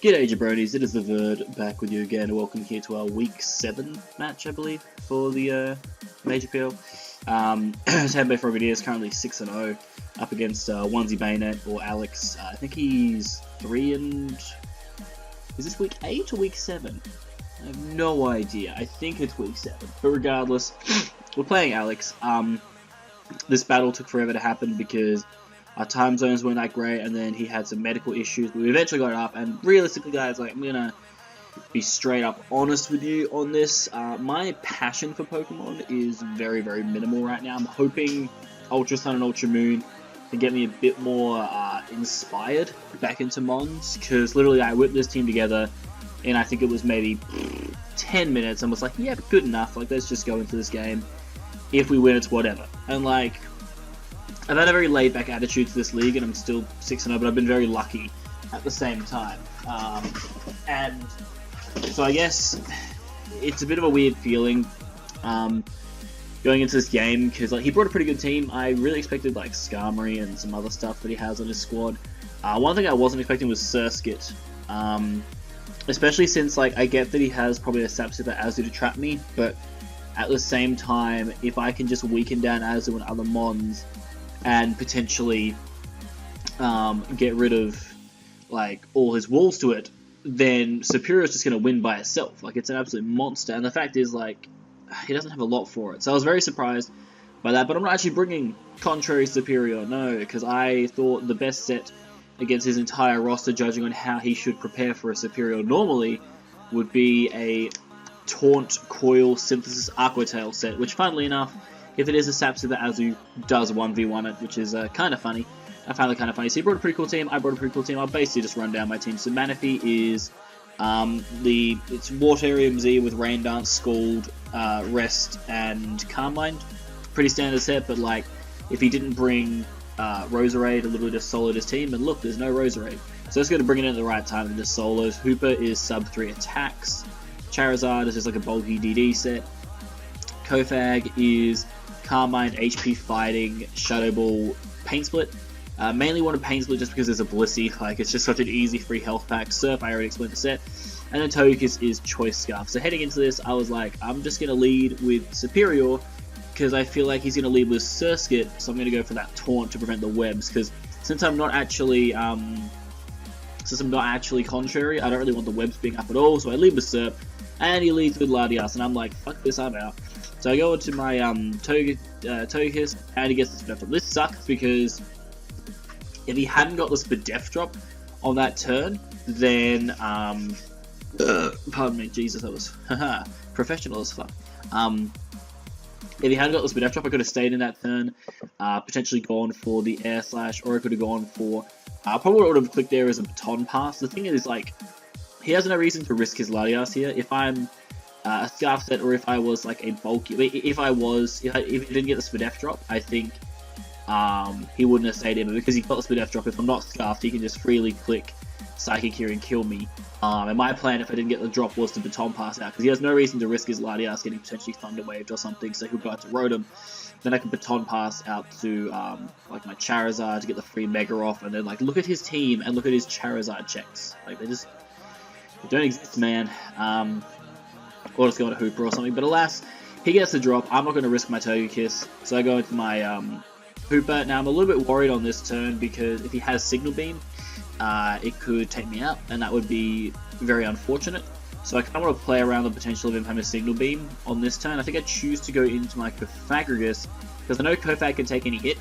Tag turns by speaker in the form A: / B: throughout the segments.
A: G'day jabronis, it is the Verd back with you again, and welcome here to our Week 7 match, I believe, for the Major PL. Tampa Frogadiers currently 6-0, up against Onesie Bayonet, or Alex. I think he's 3 and... Is this Week 8 or Week 7? I have no idea. I think it's Week 7. But regardless, we're playing Alex. This battle took forever to happen because our time zones weren't that great, and then he had some medical issues, but we eventually got it up. And realistically, guys, like, I'm gonna be straight up honest with you on this. My passion for Pokemon is very, very minimal right now. I'm hoping Ultra Sun and Ultra Moon can get me a bit more inspired back into Mons, because literally I whipped this team together, and I think it was maybe 10 minutes, and was like, yeah, good enough. Like, let's just go into this game. If we win, it's whatever. And like, I've had a very laid-back attitude to this league, and I'm still 6-0, but I've been very lucky at the same time. And so I guess it's a bit of a weird feeling going into this game, because like, he brought a pretty good team. I really expected like Skarmory and some other stuff that he has on his squad. One thing I wasn't expecting was Surskit, especially since like I get that he has probably a Sapsipa Azu to trap me, but at the same time, if I can just weaken down Azu and other Mons and potentially get rid of like all his walls to it, then Superior is just going to win by itself. Like, it's an absolute monster, and the fact is, like, he doesn't have a lot for it. So I was very surprised by that, but I'm not actually bringing Contrary Superior, no, because I thought the best set against his entire roster, judging on how he should prepare for a Superior normally, would be a Taunt, Coil, Synthesis, Aqua Tail set, which, funnily enough, if it is a Sapsipa Azu, does 1v1 it, which is kind of funny. I found it kind of funny. So he brought a pretty cool team, I brought a pretty cool team. I'll basically just run down my team. So Manaphy is it's Waterium Z with Rain Dance, Scald, Rest, and Carmine. Pretty standard set, but like, if he didn't bring Roserade, a little bit of soloed his team, and look, there's no Roserade. So let's go to bring it in at the right time and just solos. Hooper is sub 3 attacks. Charizard is just like a bulky DD set. Kofag is Carmine, HP Fighting, Shadow Ball, Pain Split. Mainly wanted Pain Split just because there's a Blissey, like, it's just such an easy free health pack. Surf, I already explained the set. And then Togekiss is Choice Scarf. So heading into this, I was like, I'm just going to lead with Superior, because I feel like he's going to lead with Surskit, so I'm going to go for that Taunt to prevent the webs, because since I'm not actually Contrary, I don't really want the webs being up at all, so I lead with Surf, and he leads with Latias, and I'm like, fuck this, I'm out. So I go into my Togekiss, and he gets the Spadef Drop. This sucks because if he hadn't got the Spadef Drop on that turn, then, pardon me, Jesus, that was professional as fuck. If he hadn't got the Spadef Drop, I could have stayed in that turn, potentially gone for the Air Slash, or I could have gone for, probably what I would have clicked there is a Baton Pass. The thing is, like, he has no reason to risk his Latias here. If I'm a Scarf set, or if I was like a bulky, if he didn't get the Spadef Drop, I think he wouldn't have stayed in, but because he got the Spadef Drop, if I'm not Scarfed, he can just freely click Psychic here and kill me. And my plan, if I didn't get the drop, was to Baton Pass out, because he has no reason to risk his Latias getting potentially Thunder Waved or something, so he'll go out to Rotom. Then I can Baton Pass out to like my Charizard to get the free Mega off, and then like, look at his team and look at his Charizard checks. Like, they don't exist, man. Or just go to Hooper or something, but alas, he gets the drop. I'm not going to risk my Togekiss, so I go into my Hooper. Now, I'm a little bit worried on this turn, because if he has Signal Beam, it could take me out, and that would be very unfortunate. So I kind of want to play around the potential of him having a Signal Beam on this turn. I think I choose to go into my Kofagrigus, because I know Kofag can take any hit,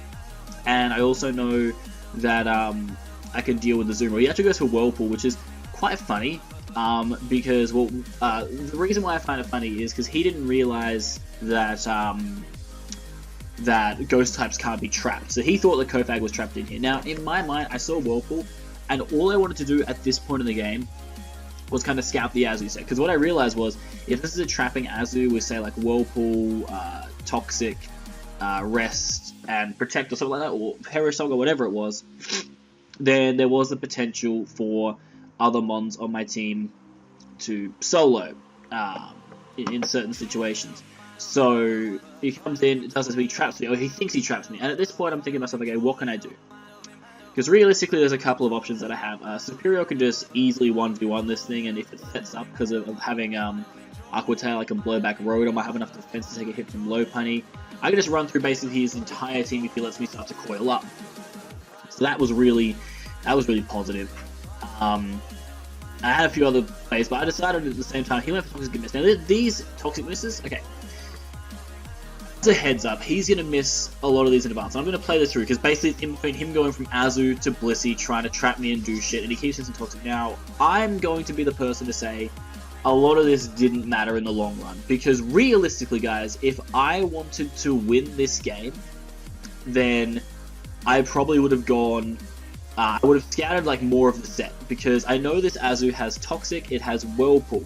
A: and I also know that I can deal with the Zoomer. He actually goes for Whirlpool, which is quite funny, because, well, the reason why I find it funny is because he didn't realize that that Ghost types can't be trapped, so he thought that Kofag was trapped in here. Now, in my mind, I saw Whirlpool, and all I wanted to do at this point in the game was kind of scout the Azu set, because what I realized was, if this is a trapping Azu with, say, like Whirlpool, Toxic, Rest, and Protect, or something like that, or Perish Song, or whatever it was, then there was the potential for other Mons on my team to solo in certain situations. So he comes in, it does this, he traps me, or he thinks he traps me, and at this point I'm thinking to myself, okay, what can I do? Because realistically, there's a couple of options that I have. Superior can just easily 1v1 this thing, and if it sets up because of having Aqua Tail, I can blow back Rotom. I have enough defense to take a hit from Lopunny. I can just run through basically his entire team if he lets me start to coil up. So that was really positive. I had a few other plays, but I decided at the same time he went for Toxic Miss. Now these Toxic Misses, okay. As a heads up, he's going to miss a lot of these in advance. I'm going to play this through because basically it's in between him going from Azu to Blissey, trying to trap me and do shit, and he keeps missing Toxic. Now, I'm going to be the person to say a lot of this didn't matter in the long run, because realistically, guys, if I wanted to win this game, then I probably would have gone... I would have scouted like more of the set, because I know this Azu has Toxic, it has Whirlpool.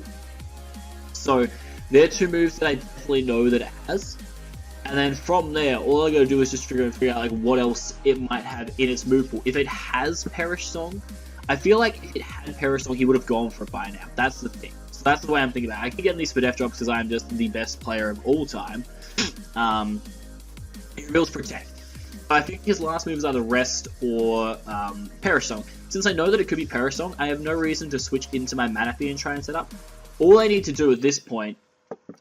A: So, they're two moves that I definitely know that it has. And then from there, all I gotta do is just trigger and figure out like what else it might have in its move pool. If it has Perish Song, I feel like if it had Perish Song, he would have gone for it by now. That's the thing. So that's the way I'm thinking about it. I keep getting these Spadef drops because I'm just the best player of all time. He reveals Protect. I think his last move is either Rest or Perish Song. Since I know that it could be Perish Song, I have no reason to switch into my Manaphy and try and set up. All I need to do at this point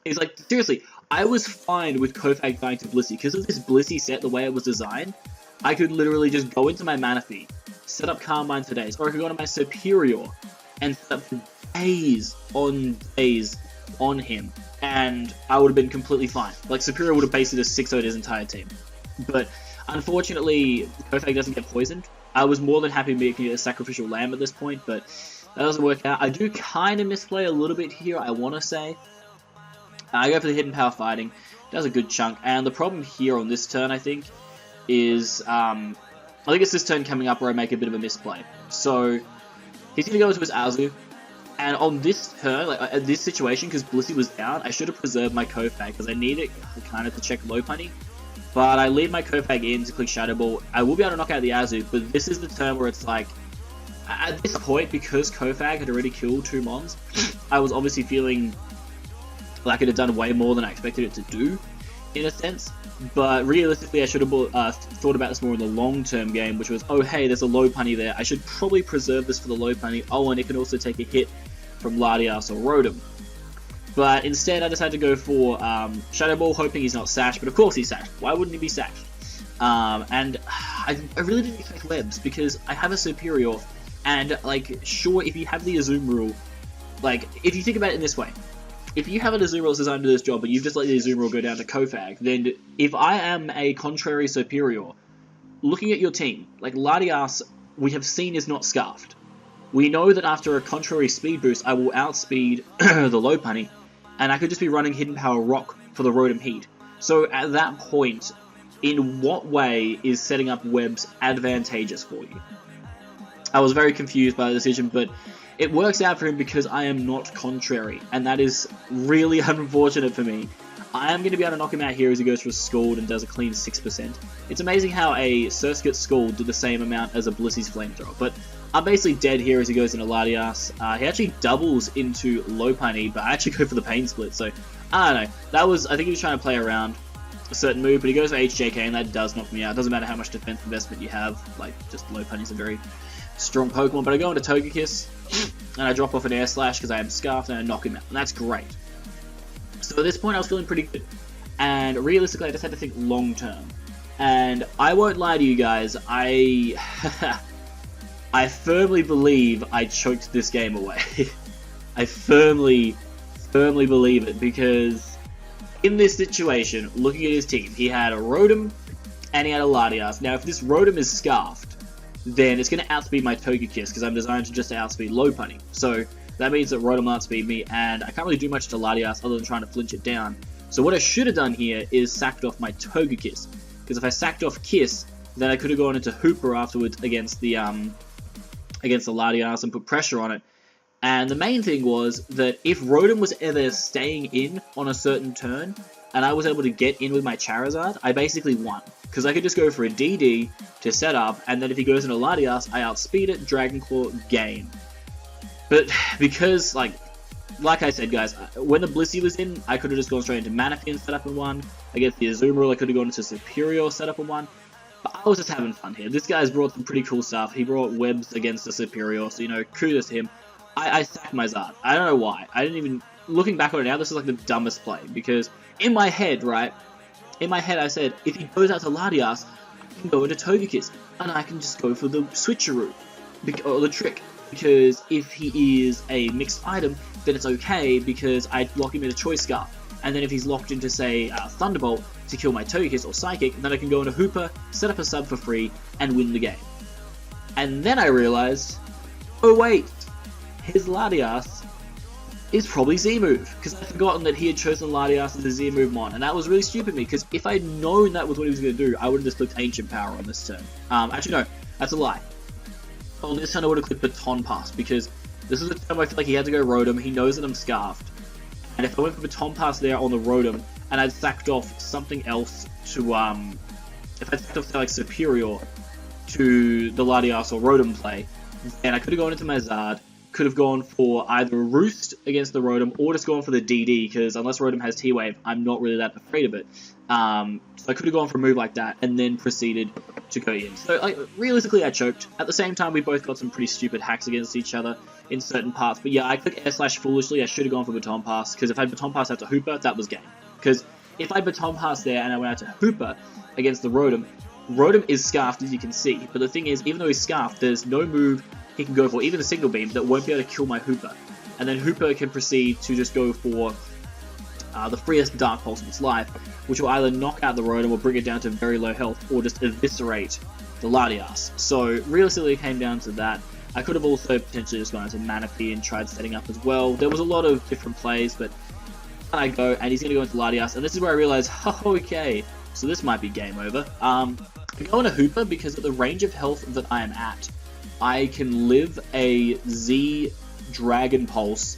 A: is, like, seriously, I was fine with Kofag dying to Blissey. Because of this Blissey set, the way it was designed, I could literally just go into my Manaphy, set up Calm Mind for days, or I could go to my Superior and set up for days on him, and I would have been completely fine. Like, Superior would have basically just 6-0'd his entire team. But unfortunately, Kofag doesn't get poisoned. I was more than happy making it a Sacrificial Lamb at this point, but that doesn't work out. I do kind of misplay a little bit here, I want to say. I go for the Hidden Power Fighting. Does a good chunk. And the problem here on this turn, I think, is... I think it's this turn coming up where I make a bit of a misplay. So, he's going to go into his Azu. And on this turn, like at this situation, because Blissey was down, I should have preserved my Kofag, because I need it kind of to check Lopunny. But I leave my Kofag in to click Shadow Ball. I will be able to knock out the Azu, but this is the turn where it's like... At this point, because Kofag had already killed 2 Mons, I was obviously feeling like it had done way more than I expected it to do, in a sense. But realistically, I should have thought about this more in the long-term game, which was, oh hey, there's a Lopunny there. I should probably preserve this for the Lopunny. Oh, and it can also take a hit from Latias or Rotom. But instead, I decided to go for Shadow Ball, hoping he's not Sashed, but of course he's Sashed. Why wouldn't he be Sashed? And I really didn't expect Webs, because I have a Superior, and, like, sure, if you have the Azumarill, like, if you think about it in this way, if you have an Azumarill that's designed to do this job, but you've just let the Azumarill go down to Kofag, then if I am a contrary Superior, looking at your team, like, Latias, we have seen is not Scarfed. We know that after a contrary speed boost, I will outspeed the Lopunny, and I could just be running Hidden Power Rock for the Rotom Heat. So at that point, in what way is setting up Webs advantageous for you? I was very confused by the decision, but it works out for him because I am not contrary, and that is really unfortunate for me. I am going to be able to knock him out here as he goes for a Scald and does a clean 6%. It's amazing how a Surskit Scald did the same amount as a Blissey's Flamethrower, but I'm basically dead here as he goes into Latias. He actually doubles into Lopunny, but I actually go for the Pain Split, so I don't know. That was, I think he was trying to play around a certain move, but he goes for HJK, and that does knock me out. It doesn't matter how much defense investment you have, like, just Lopunny's a very strong Pokemon, but I go into Togekiss, and I drop off an Air Slash because I am Scarfed, and I knock him out, and that's great. So at this point, I was feeling pretty good, and realistically, I just had to think long term. And I won't lie to you guys, I firmly believe I choked this game away. I firmly believe it, because in this situation, looking at his team, he had a Rotom, and he had a Latias. Now, if this Rotom is Scarfed, then it's going to outspeed my Togekiss, because I'm designed to just outspeed Lopunny. So that means that Rotom will outspeed me, and I can't really do much to Latias other than trying to flinch it down. So what I should have done here is sacked off my Togekiss, because if I sacked off Kiss, then I could have gone into Hooper afterwards against the Latias and put pressure on it. And the main thing was that if Rotom was ever staying in on a certain turn, and I was able to get in with my Charizard, I basically won. Because I could just go for a DD to set up, and then if he goes into Latias, I outspeed it, Dragon Claw, game. But because, like I said, guys, when the Blissey was in, I could have just gone straight into Manaphy and set up in one. Against the Azumarill, I could have gone into Superior, set up in one. But I was just having fun here. This guy's brought some pretty cool stuff. He brought webs against the Superior, so, you know, kudos to him. I sacked my Zard. I don't know why. I didn't even... Looking back on it now, this is like the dumbest play, because in my head, right, in my head I said, if he goes out to Latias, I can go into Togekiss, and I can just go for the switcheroo, or the trick, because if he is a mixed item, then it's okay, because I lock him into Choice Scarf, and then if he's locked into, say, Thunderbolt to kill my Togekiss or Psychic, then I can go into Hooper, set up a sub for free, and win the game. And then I realized, oh wait, his Latias is probably Z-Move, because I'd forgotten that he had chosen Latias as a Z-Move mon, and that was really stupid of me, because if I'd known that was what he was going to do, I would have just clicked Ancient Power on this turn. Actually no, that's a lie. On this turn I would have clicked Baton Pass, because this is a turn where I feel like he had to go Rotom, he knows that I'm Scarfed, and if I went for Baton Pass there on the Rotom, and I'd sacked off something else to, if I'd sacked off, say, like, Superior to the Latias or Rotom play, then I could have gone into my Zard, could have gone for either a Roost against the Rotom, or just gone for the DD, because unless Rotom has T-Wave, I'm not really that afraid of it. So I could have gone for a move like that, and then proceeded to go in. So, like, realistically, I choked. At the same time, we both got some pretty stupid hacks against each other in certain parts. But yeah, I clicked air/foolishly. I should have gone for Baton Pass, because if I had Baton Pass out to Hooper, that was game. Because if I Baton Pass there, and I went out to Hooper against the Rotom, Rotom is Scarfed, as you can see. But the thing is, even though he's Scarfed, there's no move he can go for, even a Signal Beam, that won't be able to kill my Hooper. And then Hooper can proceed to just go for the freest Dark Pulse of its life, which will either knock out the Rotom or bring it down to very low health, or just eviscerate the Latias. So realistically it came down to that. I could have also potentially just gone into Manaphy and tried setting up as well. There was a lot of different plays, but I go, and he's going to go into Latias, and this is where I realized, oh, okay, so this might be game over. I go into Hooper because at the range of health that I am at, I can live a Z Dragon Pulse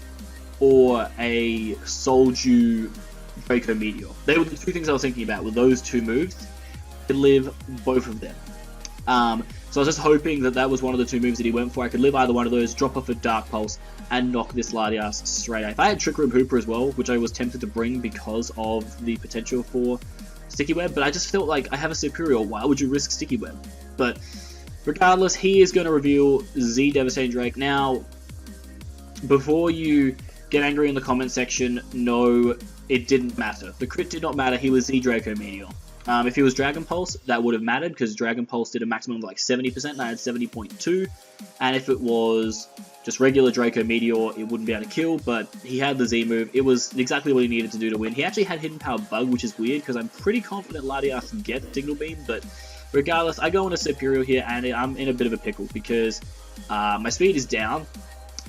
A: or a Soldew Draco Meteor. They were the two things I was thinking about with those two moves. I could live both of them. So I was just hoping that that was one of the two moves that he went for. I could live either one of those, drop off a Dark Pulse, and knock this Latias straight out. If I had Trick Room Hooper as well, which I was tempted to bring because of the potential for Sticky Web, but I just felt like I have a Superior. Why would you risk Sticky Web? But regardless, he is going to reveal Z Devastating Drake. Now, before you get angry in the comment section, no, it didn't matter. The crit did not matter. He was Z Draco Meteor. If he was Dragon Pulse, that would have mattered, because Dragon Pulse did a maximum of like 70%, and I had 70.2. And if it was just regular Draco Meteor, it wouldn't be able to kill, but he had the Z move. It was exactly what he needed to do to win. He actually had Hidden Power Bug, which is weird, because I'm pretty confident Latias can get Signal Beam, but regardless, I go into Superior here, and I'm in a bit of a pickle, because my speed is down.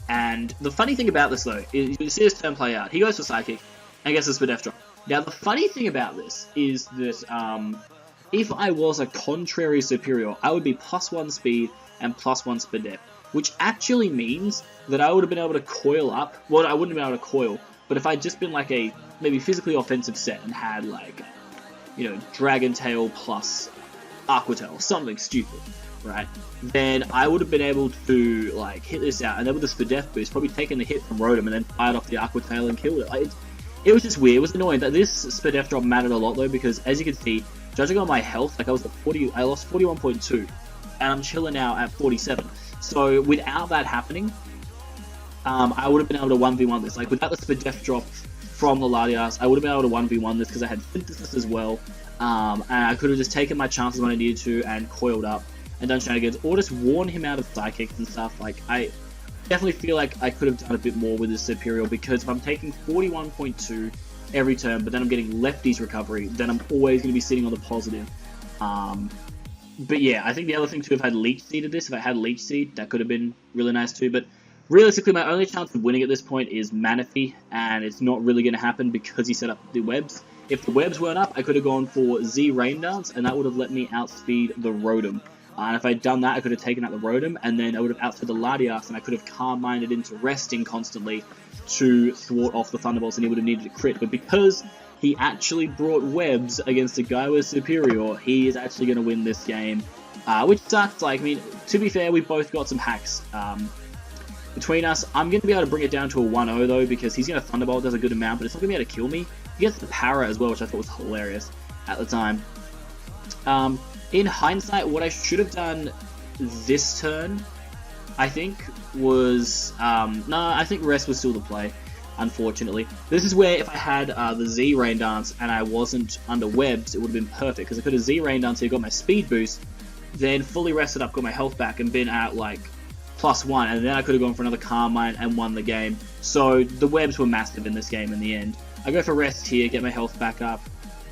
A: And the funny thing about this, though, is you see this turn play out. He goes for Psychic, and gets this for Death Drop. Now, the funny thing about this is that if I was a contrary Superior, I would be +1 speed and +1 speed depth, which actually means that I would have been able to coil up. Well, I wouldn't have been able to coil, but if I'd just been like a maybe physically offensive set and had like, you know, Dragon Tail plus Aqua Tail, something stupid, right? Then I would have been able to like hit this out, and then with this for Death Boost, probably taken the hit from Rotom and then fired off the Aqua Tail and killed it. Like, it was just weird. It was annoying. That this Spidef drop mattered a lot though, because as you can see, judging on my health, like I was at 40, I lost 41.2, and I'm chilling now at 47. So without that happening, I would have been able to 1v1 this. Like without the Spidef drop from the Latias, I would have been able to 1v1 this because I had Synthesis as well, and I could have just taken my chances when I needed to and coiled up and done shenanigans, or just warn him out of Psychics and stuff. Like I definitely feel like I could have done a bit more with this Superior, because if I'm taking 41.2 every turn, but then I'm getting Lefty's recovery, then I'm always going to be sitting on the positive. But yeah, I think the other thing too, if I had Leech Seeded this, if I had Leech Seed, that could have been really nice too. But realistically, my only chance of winning at this point is Manaphy, and it's not really going to happen because he set up the webs. If the webs weren't up, I could have gone for Z Rain Dance, and that would have let me outspeed the Rotom. And if I'd done that, I could have taken out the Rotom, and then I would have outspeed the Latias, and I could have Calm-Minded into resting constantly to thwart off the Thunderbolts, and he would have needed a crit. But because he actually brought webs against a guy with Superior, he is actually going to win this game, which sucks. Like, I mean, to be fair, we both got some hacks between us. I'm going to be able to bring it down to a 1-0, though, because he's going to Thunderbolt, does a good amount, but it's not going to be able to kill me. He gets the Para as well, which I thought was hilarious at the time. in hindsight, what I should have done this turn, I think, was... no, I think rest was still the play, unfortunately. This is where if I had the Z Rain Dance and I wasn't under webs, it would have been perfect, because I could have Z Rain Dance here, got my speed boost, then fully rested up, got my health back, and been at, like, +1, and then I could have gone for another Carmine and won the game. So the webs were massive in this game in the end. I go for rest here, get my health back up.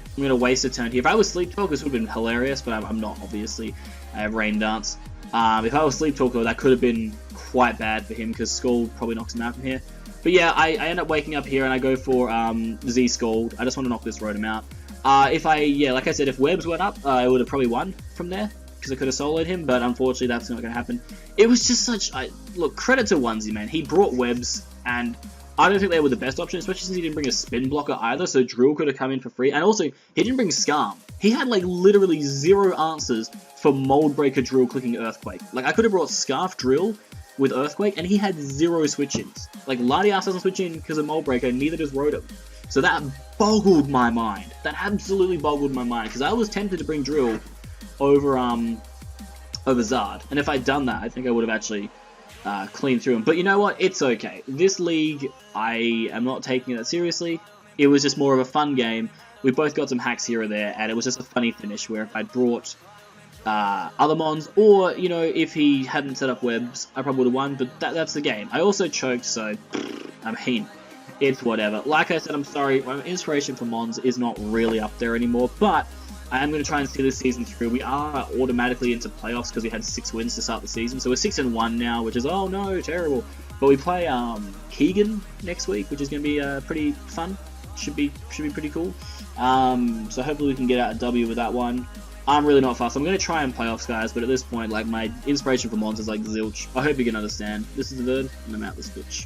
A: I'm going to waste a turn here. If I was Sleep Talk, this would have been hilarious, but I'm not, obviously. I have Rain Dance. If I was Sleep Talk, though, that could have been quite bad for him, because Scald probably knocks him out from here. But yeah, I end up waking up here, and I go for Z Scald. I just want to knock this Rotom out. Like I said, if webs went up, I would have probably won from there, because I could have soloed him, but unfortunately that's not going to happen. It was just such... look, credit to Onesie, man. He brought webs, and I don't think they were the best option, especially since he didn't bring a spin blocker either, so Drill could have come in for free. And also, he didn't bring Scarm. He had, like, literally 0 answers for Mold Breaker, Drill, clicking Earthquake. Like, I could have brought Scarf Drill with Earthquake, and he had 0 switch-ins. Like, Latias doesn't switch in because of Mold Breaker, neither does Rotom. So that boggled my mind. That absolutely boggled my mind, because I was tempted to bring Drill over Zard. And if I'd done that, I think I would have actually cleaned through him. But you know what? It's okay. This league, I am not taking it that seriously. It was just more of a fun game. We both got some hacks here or there, and it was just a funny finish where if I'd brought other mons, or, you know, if he hadn't set up webs, I probably would have won, but that's the game. I also choked, so, I mean, it's whatever. Like I said, I'm sorry, my inspiration for mons is not really up there anymore, but I am going to try and see this season through. We are automatically into playoffs because we had 6 wins to start the season. So we're 6-1 now, which is, oh no, terrible. But we play Keegan next week, which is going to be pretty fun. Should be pretty cool. So hopefully we can get out a W with that one. I'm really not fast. I'm going to try and playoffs, guys, but at this point, like, my inspiration for mons is like zilch. I hope you can understand. This is the Verd, and I'm out this bitch.